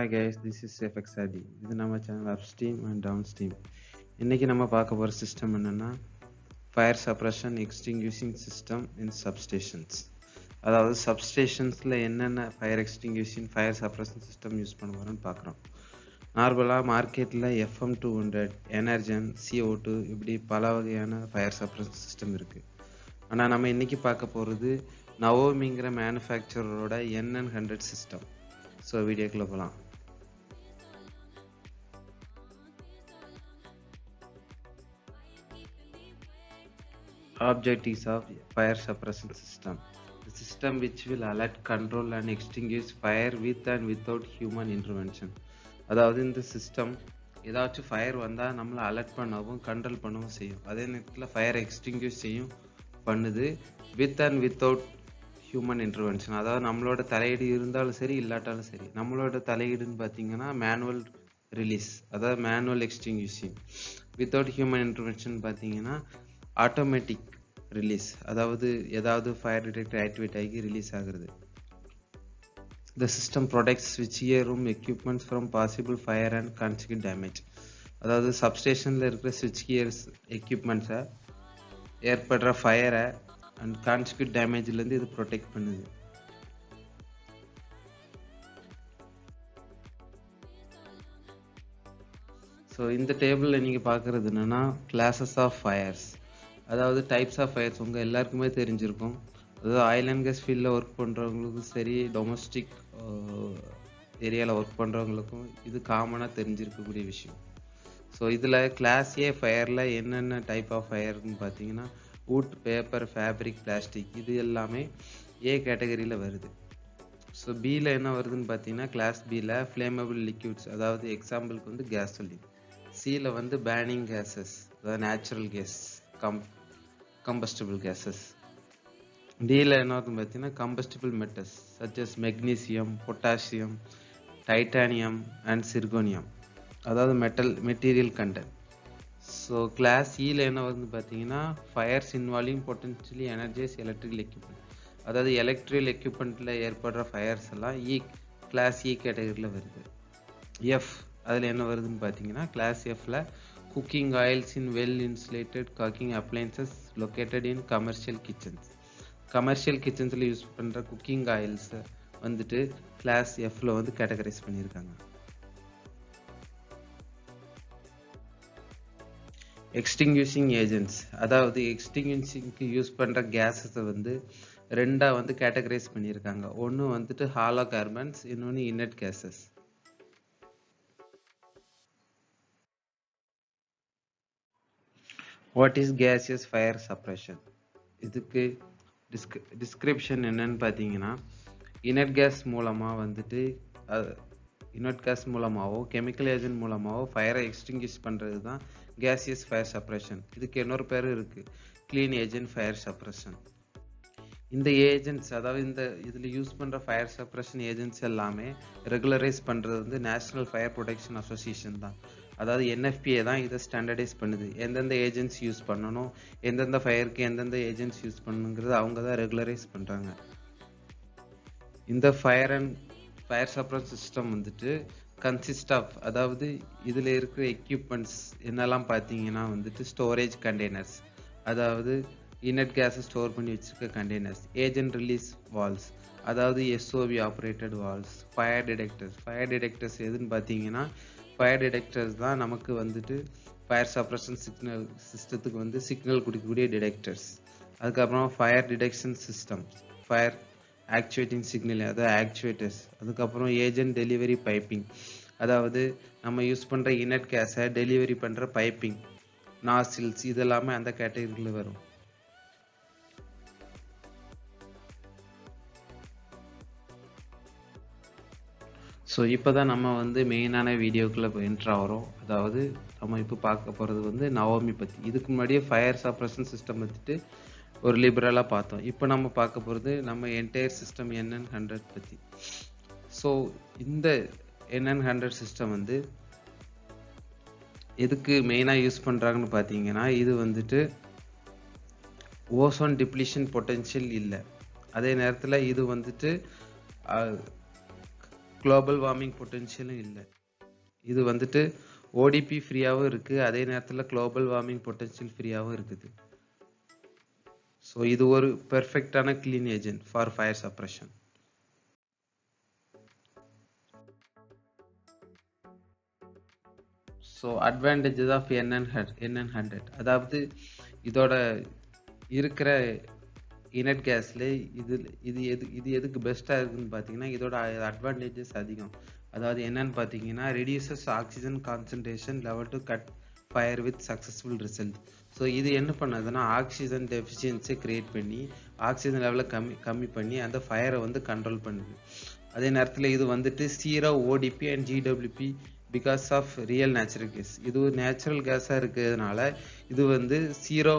Hi guys, this is FXRD. இது நம்ம channel upstream and downstream. இன்னைக்கு நம்ம பார்க்க போற சிஸ்டம் என்னன்னா fire suppression extinguishing system in substations. அதாவது substationsல என்னென்ன fire extinguishing fire suppression system use பண்ண போறோம்னு பார்க்குறோம். நார்மலா மார்க்கெட்ல FM200, Energen, CO2 இப்படி பல வகையான fire suppression system இருக்கு. ஆனா நம்ம இன்னைக்கு பார்க்க போறது நவோமிங்கிற மேனுஃபேக்சரரோட NN100 சிஸ்டம். ஸோ வீடியோக்குள்ள போகலாம். Objectives of fire suppression system. The system which will alert, control and extinguish fire with and without human intervention. அதாவது இந்த சிஸ்டம் ஏதாச்சும் ஃபயர் வந்தால் நம்மளை அலர்ட் பண்ணவும் கண்ட்ரோல் பண்ணவும் செய்யும். அதே நேரத்தில் ஃபயர் எக்ஸ்டிங்யூஷ் செய்யும் பண்ணுது with and without human intervention. அதாவது நம்மளோட தலையீடு இருந்தாலும் சரி இல்லாட்டாலும் சரி. நம்மளோட தலையீடுன்னு பார்த்தீங்கன்னா மேனுவல் ரிலீஸ், அதாவது மேனுவல் எக்ஸ்டிங்யூஷிங். வித்தவுட் ஹியூமன் இன்டர்வென்ஷன் பார்த்தீங்கன்னா ஆட்டோமேட்டிக் ரிலீஸ், அதாவது ஏதாவது ஃபயர் டிடெக்டர் ஆக்டிவேட் ஆகி ரிலீஸ் ஆகுறது. The system protects switchgear room equipments from possible fire and consequent damage. அதாவது சப்ஸ்டேஷனில் இருக்கிற ஸ்விட்ச் கியர்ஸ் எக்யூப்மெண்ட்ஸை ஏற்படுற ஃபயரை அண்ட் கான்சிக்வெண்ட் டேமேஜ்லேருந்து இது ப்ரொடெக்ட் பண்ணுது. ஸோ இந்த டேபிளில் நீங்கள் பார்க்குறது என்னென்னா கிளாஸஸ் ஆஃப் ஃபயர்ஸ், அதாவது டைப்ஸ் ஆஃப் ஃபயர்ஸ் உங்கள் எல்லாருக்குமே தெரிஞ்சிருக்கும். அதாவது ஆயில் அண்ட் கேஸ் ஃபீல்டில் ஒர்க் பண்ணுறவங்களுக்கும் சரி, டொமஸ்டிக் ஏரியாவில் ஒர்க் பண்ணுறவங்களுக்கும் இது காமனாக தெரிஞ்சிருக்கக்கூடிய விஷயம். ஸோ இதில் கிளாஸ் ஏ ஃபயரில் என்னென்ன டைப் ஆஃப் ஃபயர்னு பார்த்தீங்கன்னா வுட், பேப்பர், ஃபேப்ரிக், பிளாஸ்டிக் இது எல்லாமே ஏ கேட்டகரியில் வருது. ஸோ பியில் என்ன வருதுன்னு பார்த்தீங்கன்னா கிளாஸ் பியில் ஃப்ளேமபிள் லிக்யூட்ஸ், அதாவது எக்ஸாம்பிளுக்கு வந்து கேசோலின். சியில் வந்து பேர்னிங் கேஸஸ், அதாவது நேச்சுரல் கேஸ், கம்பஸ்டபிள் கேஸஸ். டியில் என்ன வருதுன்னு பார்த்தீங்கன்னா combustible metals such as magnesium, potassium, titanium and zirconium, அதாவது மெட்டீரியல் கண்டென்ட். ஸோ கிளாஸ் இயில் என்ன வருதுன்னு பார்த்தீங்கன்னா fires involving potentially energised electrical equipment, அதாவது எலக்ட்ரிக்கல் எக்யூப்மெண்ட்டில் ஏற்படுற ஃபயர்ஸ் எல்லாம் கிளாஸ் இ கேட்டகரியில் வருது. எஃப் அதில் என்ன வருதுன்னு பார்த்தீங்கன்னா கிளாஸ் எஃப்ல cooking oils in well insulated cooking appliances located in commercial kitchens. Commercial கிச்சன்ஸில் யூஸ் பண்ணுற குக்கிங் ஆயில்ஸை வந்துட்டு கிளாஸ் எஃப்ல வந்து கேட்டகரைஸ் பண்ணியிருக்காங்க. எக்ஸ்டிங்யூஷிங் ஏஜென்ட்ஸ், அதாவது எக்ஸ்டிங்யூஷிங்க்கு யூஸ் பண்ணுற கேஸஸை வந்து ரெண்டாக வந்து கேட்டகரைஸ் பண்ணியிருக்காங்க. ஒன்று வந்துட்டு ஹாலோ கார்பன்ஸ், இன்னொன்று inert gases. What is gaseous fire suppression? இதுக்கு டிஸ்கிரிப்ஷன் என்னன்னு பார்த்தீங்கன்னா இன்னட் கேஸ் மூலமாக வந்துட்டு இன்னட் கேஸ் மூலமாகவோ கெமிக்கல் ஏஜென்ட் மூலமாகவோ ஃபயரை எக்ஸ்டிங்யூஷ் பண்ணுறது தான் கேசியஸ் ஃபயர் சப்ரஷன். இதுக்கு இன்னொரு பேர் இருக்குது, க்ளீன் ஏஜென்ட் ஃபயர் சப்ரஷன். இந்த ஏஜென்ட்ஸ், அதாவது இதில் யூஸ் பண்ணுற ஃபயர் சப்ரஷன் ஏஜென்ட்ஸ் எல்லாமே ரெகுலரைஸ் பண்ணுறது வந்து நேஷ்னல் ஃபயர் ப்ரொடெக்ஷன் அசோசியேஷன் தான், அதாவது NFPA தான் இதை ஸ்டாண்டர்டைஸ் பண்ணுது. எந்தெந்த ஏஜென்ட்ஸ் யூஸ் பண்ணணும், எந்தெந்த ஃபயருக்கு எந்தெந்த ஏஜென்ட்ஸ் யூஸ் பண்ணணுங்கிறது அவங்க தான் ரெகுலரைஸ் பண்ணுறாங்க. இந்த ஃபயர் சப்ரஷன் சிஸ்டம் வந்துட்டு கன்சிஸ்ட் ஆஃப், அதாவது இதில் இருக்கிற எக்யூப்மெண்ட்ஸ் என்னெல்லாம் பார்த்தீங்கன்னா வந்துட்டு ஸ்டோரேஜ் கண்டெய்னர்ஸ், அதாவது இன்னட் கேஸை ஸ்டோர் பண்ணி வச்சிருக்க கண்டெய்னர்ஸ், ஏஜென்ட் ரிலீஸ் வால்ஸ், அதாவது SOV operated valves, fire detectors எதுன்னு பார்த்தீங்கன்னா ஃபயர் டிடெக்டர்ஸ் தான் நமக்கு வந்துட்டு ஃபயர் சப்ரஷன் சிக்னல் சிஸ்டத்துக்கு வந்து சிக்னல் கொடுக்கக்கூடிய டிடெக்டர்ஸ். அதுக்கப்புறம் fire detection system, fire actuating signal, அதாவது ஆக்சுவேட்டர்ஸ். அதுக்கப்புறம் ஏஜென்ட் டெலிவரி பைப்பிங், அதாவது நம்ம யூஸ் பண்ணுற இன்னட் கேஸை டெலிவரி பண்ணுற பைப்பிங், நாசில்ஸ் இதெல்லாமே அந்த கேட்டகரியில் வரும். ஸோ இப்போ தான் நம்ம வந்து மெயினான வீடியோக்குள்ளே என்ட்ரு ஆகிறோம். அதாவது நம்ம இப்போ பார்க்க போகிறது வந்து நவோமி பற்றி. இதுக்கு முன்னாடியே ஃபயர் சப்ரஷன் சிஸ்டம் பற்றிட்டு ஒரு லிபரலாக பார்த்தோம். இப்போ நம்ம பார்க்க போகிறது நம்ம என்டையர் சிஸ்டம் NN100 பற்றி. ஸோ இந்த NN100 சிஸ்டம் வந்து எதுக்கு மெயினாக யூஸ் பண்ணுறாங்கன்னு பார்த்தீங்கன்னா இது வந்துட்டு ஓசோன் டிப்ளிஷன் பொட்டென்ஷியல் இல்லை, அதே நேரத்தில் இது வந்துட்டு குளோபல் வார்மிங் பொட்டென்ஷியலும் இல்லை. இது வந்துட்டு ஓடிபி ஃப்ரீயாகவும் இருக்குது, அதே நேரத்தில் குளோபல் வார்மிங் பொட்டென்ஷியல் ஃப்ரீயாகவும் இருக்குது. ஸோ இது ஒரு பெர்ஃபெக்டான clean agent for fire suppression. So advantages of NN100, அதாவது இதோட இருக்கிற இனட் கேஸ்ல இது எதுக்கு பெஸ்ட்டாக இருக்குன்னு பார்த்தீங்கன்னா, இதோட அட்வான்டேஜஸ் அதிகம். அதாவது என்னன்னு பார்த்தீங்கன்னா, reduces oxygen concentration level to cut fire with successful result. So இது என்ன பண்ணுதுன்னா, ஆக்சிஜன் டெஃபிஷியன்சியை கிரியேட் பண்ணி ஆக்சிஜன் லெவலை கம்மி பண்ணி அந்த ஃபயரை வந்து கண்ட்ரோல் பண்ணுது. அதே நேரத்தில் இது வந்துட்டு 0 ODP and GWP because of real natural gas. இது ஒரு நேச்சுரல் கேஸாக இருக்கிறதுனால இது வந்து 0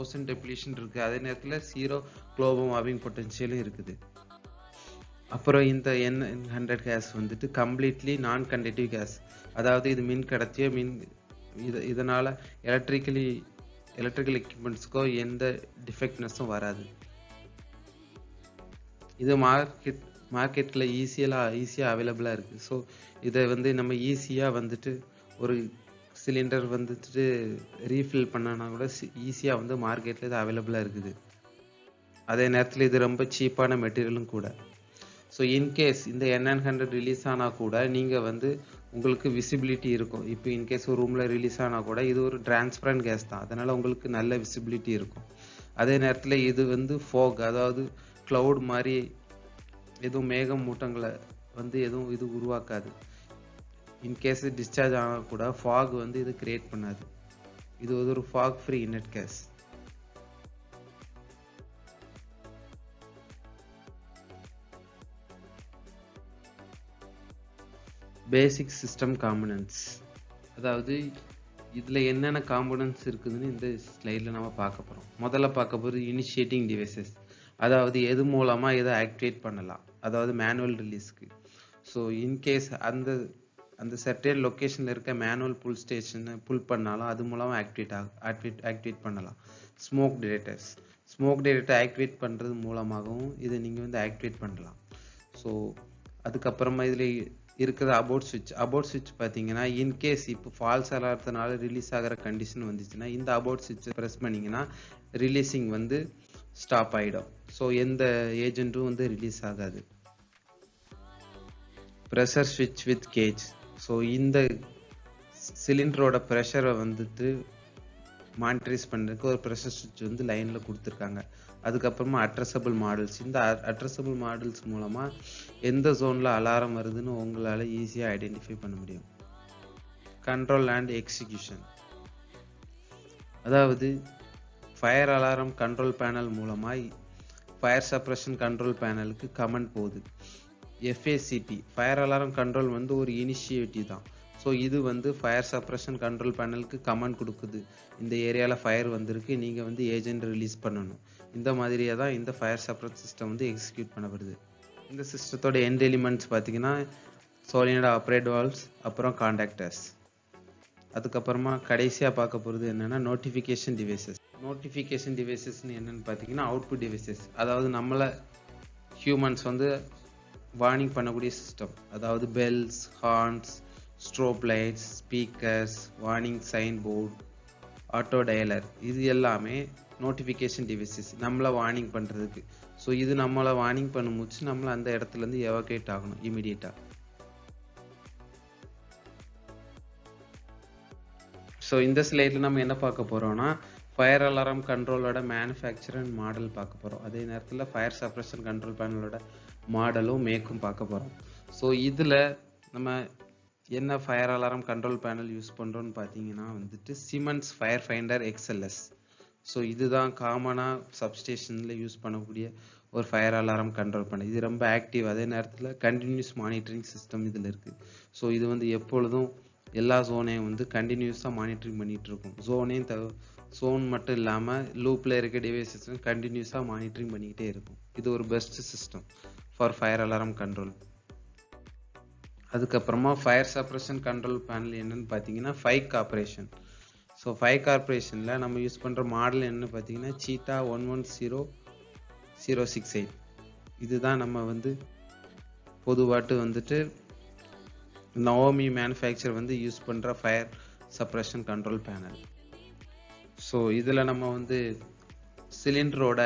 ஓசன் டெப்ளீஷன் இருக்குது, அதே நேரத்தில் 0 குளோபல் வார்மிங் பொட்டென்ஷியலும் இருக்குது. அப்புறம் இந்த NN100 கேஸ் வந்துட்டு கம்ப்ளீட்லி நான் கண்டக்டிவ் கேஸ், அதாவது இது மின் கடத்தியோ இதனால் எலக்ட்ரிக்கல் எக்யூப்மெண்ட்ஸ்க்கோ எந்த டிஃபெக்ட்னஸும் வராது. இது மார்க்கெட்டில் ஈஸியாக அவைலபிளாக இருக்குது. ஸோ இதை வந்து நம்ம ஈஸியாக வந்துட்டு ஒரு சிலிண்டர் வந்துட்டு ரீஃபில் பண்ணனா கூட ஈஸியாக வந்து மார்க்கெட்டில் இது அவைலபிளாக இருக்குது. அதே நேரத்தில் இது ரொம்ப சீப்பான மெட்டீரியலும் கூட. ஸோ இன்கேஸ் இந்த NN100 ரிலீஸ் ஆனால் கூட நீங்கள் வந்து உங்களுக்கு விசிபிலிட்டி இருக்கும். இப்போ இன்கேஸ் ஒரு ரூமில் ரிலீஸ் ஆனால் கூட இது ஒரு டிரான்ஸ்பரண்ட் கேஸ் தான், அதனால் உங்களுக்கு நல்ல விசிபிலிட்டி இருக்கும். அதே நேரத்தில் இது வந்து ஃபாக், அதாவது க்ளவுட் மாதிரி எதுவும் மேகம் மூட்டங்களை வந்து எதுவும் இது உருவாக்காது. இன்கேஸ் டிஸ்சார்ஜ் ஆனால் கூட ஃபாக் வந்து இது கிரியேட் பண்ணாது. இது ஒரு ஃபாக் ஃப்ரீ இனட் கேஸ். பேசிக் சிஸ்டம் காம்பனன்ட்ஸ், அதாவது இதில் என்னென்ன காம்பனன்ட்ஸ் இருக்குதுன்னு இந்த ஸ்லைடில் நம்ம பார்க்க போகிறோம். முதல்ல பார்க்க போகிறது இனிஷியேட்டிங் டிவைசஸ், அதாவது எது மூலமாக எதை ஆக்டிவேட் பண்ணலாம், அதாவது மேனுவல் ரிலீஸ்க்கு. ஸோ இன்கேஸ் அந்த சர்டன் லொக்கேஷனில் இருக்க மேனுவல் புல் ஸ்டேஷனை புல் பண்ணாலும் அது மூலமாக ஆக்டிவேட் பண்ணலாம். ஸ்மோக் டிடெக்டர் ஆக்டிவேட் பண்ணுறது மூலமாகவும் இதை நீங்கள் வந்து ஆக்டிவேட் பண்ணலாம். ஸோ அதுக்கப்புறமா இதில் இருக்கிற அபவுட் சுவிட்ச் பார்த்தீங்கன்னா, இன்கேஸ் இப்போ ஃபால்ஸ் அலாரத்தினால ரிலீஸ் ஆகிற கண்டிஷன் வந்துச்சுன்னா இந்த அபவுட் சுவிட்சை ப்ரெஸ் பண்ணிங்கன்னா ரிலீஸிங் வந்து ஸ்டாப் ஆகிடும். ஸோ எந்த ஏஜென்ட்டும் வந்து ரிலீஸ் ஆகாது. ப்ரெஷர் ஸ்விட்ச் வித் கேஜ், ஸோ இந்த சிலிண்டரோட ப்ரெஷரை வந்துட்டு மானிட்டரைஸ் பண்ணுறதுக்கு ஒரு ப்ரெஷர் ஸ்விட்ச் வந்து லைனில் கொடுத்துருக்காங்க. அதுக்கப்புறமா அட்ரஸபிள் மாடல்ஸ், இந்த அட்ரஸபிள் மாடல்ஸ் மூலமாக எந்த ஜோனில் அலாரம் வருதுன்னு உங்களால் ஈஸியாக ஐடென்டிஃபை பண்ண முடியும். கண்ட்ரோல் அண்ட் எக்ஸிக்யூஷன், அதாவது ஃபயர் அலாரம் கண்ட்ரோல் பேனல் மூலமாக ஃபயர் சப்ரஷன் கண்ட்ரோல் பேனலுக்கு கமெண்ட் போகுது. FACP ஃபயர் அலாரம் கண்ட்ரோல் வந்து ஒரு இனிஷியேட்டிவ் தான். ஸோ இது வந்து ஃபயர் சப்ரஷன் கண்ட்ரோல் பேனலுக்கு கமெண்ட் கொடுக்குது, இந்த ஏரியாவில் ஃபயர் வந்திருக்கு, நீங்கள் வந்து ஏஜென்ட் ரிலீஸ் பண்ணணும். இந்த மாதிரியாக தான் இந்த ஃபயர் சப்ரஷன் சிஸ்டம் வந்து எக்ஸிக்யூட் பண்ணப்படுது. இந்த சிஸ்டத்தோட எண்ட் எலிமெண்ட்ஸ் பார்த்தீங்கன்னா சோலினாய்டு ஆப்ரேட் வால்வ்ஸ், அப்புறம் கான்டாக்டர்ஸ். அதுக்கப்புறமா கடைசியாக பார்க்க போகிறது என்னென்னா நோட்டிஃபிகேஷன் டிவைசஸ்ன்னு என்னென்னு பார்த்தீங்கன்னா அவுட்புட் டிவைசஸ், அதாவது நம்மளை ஹியூமன்ஸ் வந்து வார்னிங் பண்ணக்கூடிய சிஸ்டம், அதாவது bells, horns, strobe lights, speakers, warning sign board, auto dialer, இது எல்லாமே நோட்டிஃபிகேஷன் டிவைசஸ் நம்மளை வார்னிங் பண்ணுறதுக்கு. ஸோ இது நம்மளை வார்னிங் பண்ண முடிச்சு நம்மளை அந்த இடத்துலேருந்து எவாக்குவேட் ஆகணும் இமீடியட்டாக. ஸோ இந்த ஸ்லைடில் நம்ம என்ன பார்க்க போகிறோம்னா ஃபயர் அலாரம் கண்ட்ரோலோட மேனுஃபேக்சர் அண்ட் மாடல் பார்க்க போகிறோம். அதே நேரத்தில் ஃபயர் சப்ரஷன் கண்ட்ரோல் பேனலோட மாடலும் மேக்கும் பார்க்க போகிறோம். ஸோ இதில் நம்ம என்ன fire alarm control panel use பண்ணுறோன்னு பார்த்தீங்கன்னா வந்துட்டு சிமென்ஸ் ஃபயர் ஃபைண்டர் XLS. ஸோ இதுதான் காமனாக சப்ஸ்டேஷனில் யூஸ் பண்ணக்கூடிய ஒரு ஃபயர் அலாரம் கண்ட்ரோல் பேனல். இது ரொம்ப ஆக்டிவ், அதே நேரத்தில் கண்டினியூஸ் மானிட்டரிங் சிஸ்டம் இதில் இருக்குது. ஸோ இது வந்து எப்பொழுதும் எல்லா ஜோனையும் வந்து கண்டினியூஸாக மானிட்டரிங் பண்ணிகிட்டு இருக்கும். ஜோன் மட்டும் இல்லாமல் லூப்பில் இருக்க டிவைசஸும் கண்டினியூஸாக மானிட்டரிங் பண்ணிக்கிட்டே இருக்கும். இது ஒரு best system for fire alarm control. அதுக்கப்புறமா ஃபயர் சப்ரஷன் கண்ட்ரோல் பேனல் என்னன்னு பார்த்தீங்கன்னா ஃபைக் கார்பரேஷன். ஸோ ஃபைக் கார்பரேஷனில் நம்ம யூஸ் பண்ணுற மாடல் என்னன்னு பார்த்தீங்கன்னா சீட்டா 110068. இதுதான் நம்ம வந்து பொதுவாட்டு வந்துட்டு நவோமி மேனுஃபேக்சர் வந்து யூஸ் பண்ணுற fire suppression control panel. So இதில் நம்ம வந்து சிலிண்டரோட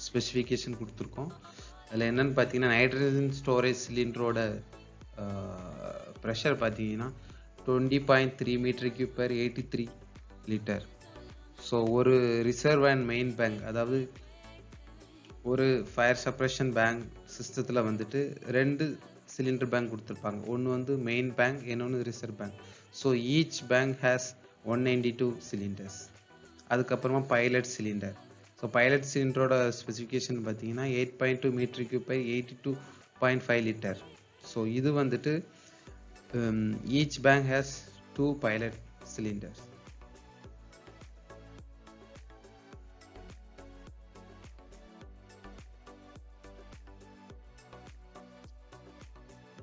ஸ்பெசிஃபிகேஷன் கொடுத்துருக்கோம். அதில் என்னென்னு பார்த்தீங்கன்னா, நைட்ரஜன் ஸ்டோரேஜ் சிலிண்டரோட ப்ரெஷர் பார்த்தீங்கன்னா 20.3 m3/83 லிட்டர். ஸோ ஒரு ரிசர்வ் அண்ட் மெயின் பேங்க், அதாவது ஒரு ஃபயர் சப்ரஷன் பேங்க் சிஸ்டத்தில் வந்துட்டு 2 சிலிண்டர் பேங்க் கொடுத்துருப்பாங்க. ஒன்று வந்து மெயின் பேங்க், இன்னொன்று reserve bank. So each bank has 192 cylinders. அதுக்கப்புறமா பைலட் சிலிண்டர். ஸோ பைலட் சிலிண்டரோட ஸ்பெசிஃபிகேஷன் பார்த்தீங்கன்னா 8.2 m3/82.5 லிட்டர். ஸோ இது வந்துட்டு each bank has 2 pilot cylinders.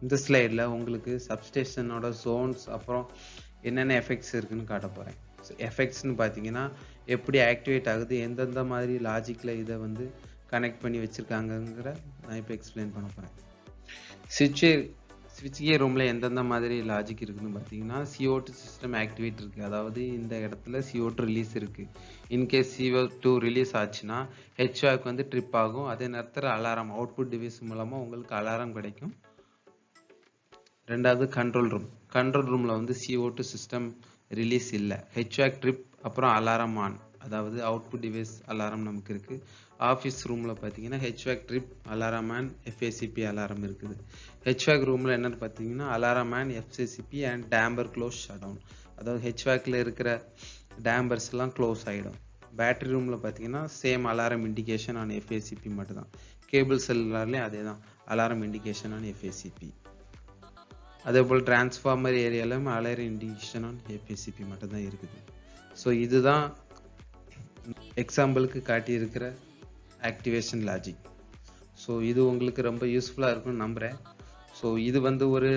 இந்த ஸ்லைடில் உங்களுக்கு சப்ஸ்டேஷனோட ஜோன்ஸ் அப்புறம் என்னென்ன எஃபெக்ட்ஸ் இருக்குன்னு காட்ட போகிறேன். எஃபெக்ட்ஸ்னு பார்த்தீங்கன்னா எப்படி ஆக்டிவேட் ஆகுது, எந்தெந்த மாதிரி லாஜிக்கில் இதை வந்து கனெக்ட் பண்ணி வச்சுருக்காங்கங்கிற நான் இப்போ எக்ஸ்பிளைன் பண்ண போகிறேன். ஸ்விட்ச் கியர் ரூமில் எந்தெந்த மாதிரி லாஜிக் இருக்குதுன்னு பார்த்தீங்கன்னா, CO2 சிஸ்டம் ஆக்டிவேட் இருக்குது. அதாவது இந்த இடத்துல CO2 ரிலீஸ் இருக்குது. இன்கேஸ் CO2 ரிலீஸ் ஆச்சுன்னா HVAC வந்து ட்ரிப் ஆகும். அதே நேரத்தில் அலாரம் அவுட்புட் டிவைஸ் மூலமாக உங்களுக்கு அலாரம் கிடைக்கும். ரெண்டாவது கண்ட்ரோல் ரூமில் வந்து CO2 சிஸ்டம் ரிலீஸ் இல்லை. HVAC ட்ரிப் அப்புறம் அலாரம் ஆன், அதாவது அவுட்புட் டிவைஸ் அலாரம் நமக்கு இருக்குது. ஆஃபீஸ் ரூமில் பார்த்தீங்கன்னா HVAC trip, alarm on, FACP alarm இருக்குது. HVAC ரூமில் என்னென்னு பார்த்தீங்கன்னா alarm on, FACP and damper close shut down, அதாவது HVACல இருக்கிற டேம்பர்ஸ்லாம் க்ளோஸ் ஆகிடும். பேட்டரி ரூமில் பார்த்தீங்கன்னா same alarm indication on FACP மட்டும்தான். கேபிள் செல்லுலார்லேயும் அதே தான், அலாரம் இண்டிகேஷன் ஆன் FACP. அதே போல் டிரான்ஸ்ஃபார்மர் ஏரியாலும் அலாரம் இண்டிகேஷன் ஆன் FACP மட்டும்தான் இருக்குது. ஸோ இதுதான் எக்ஸாம்பிளுக்கு காட்டியிருக்கிற ஆக்டிவேஷன் லாஜிக். ஸோ இது உங்களுக்கு ரொம்ப யூஸ்ஃபுல்லாக இருக்கும்னு நம்புகிறேன். ஸோ இது வந்து ஒரு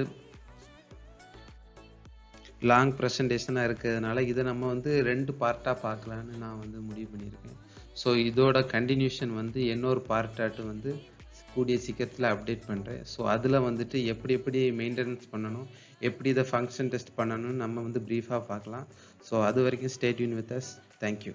லாங் ப்ரெசன்டேஷனாக இருக்கிறதுனால இதை நம்ம வந்து 2 பார்ட்டாக பார்க்கலான்னு நான் வந்து முடிவு பண்ணியிருக்கேன். ஸோ இதோட கண்டினியூஷன் வந்து இன்னொரு பார்ட்டாட்டு வந்து கூடிய சீக்கிரத்தில் அப்டேட் பண்ணுறேன். ஸோ அதில் வந்துட்டு எப்படி மெயின்டெனன்ஸ் பண்ணணும், எப்படி இதை ஃபங்க்ஷன் டெஸ்ட் பண்ணணும்னு நம்ம வந்து ப்ரீஃபாக பார்க்கலாம். ஸோ அது வரைக்கும் stay tune with us. Thank you.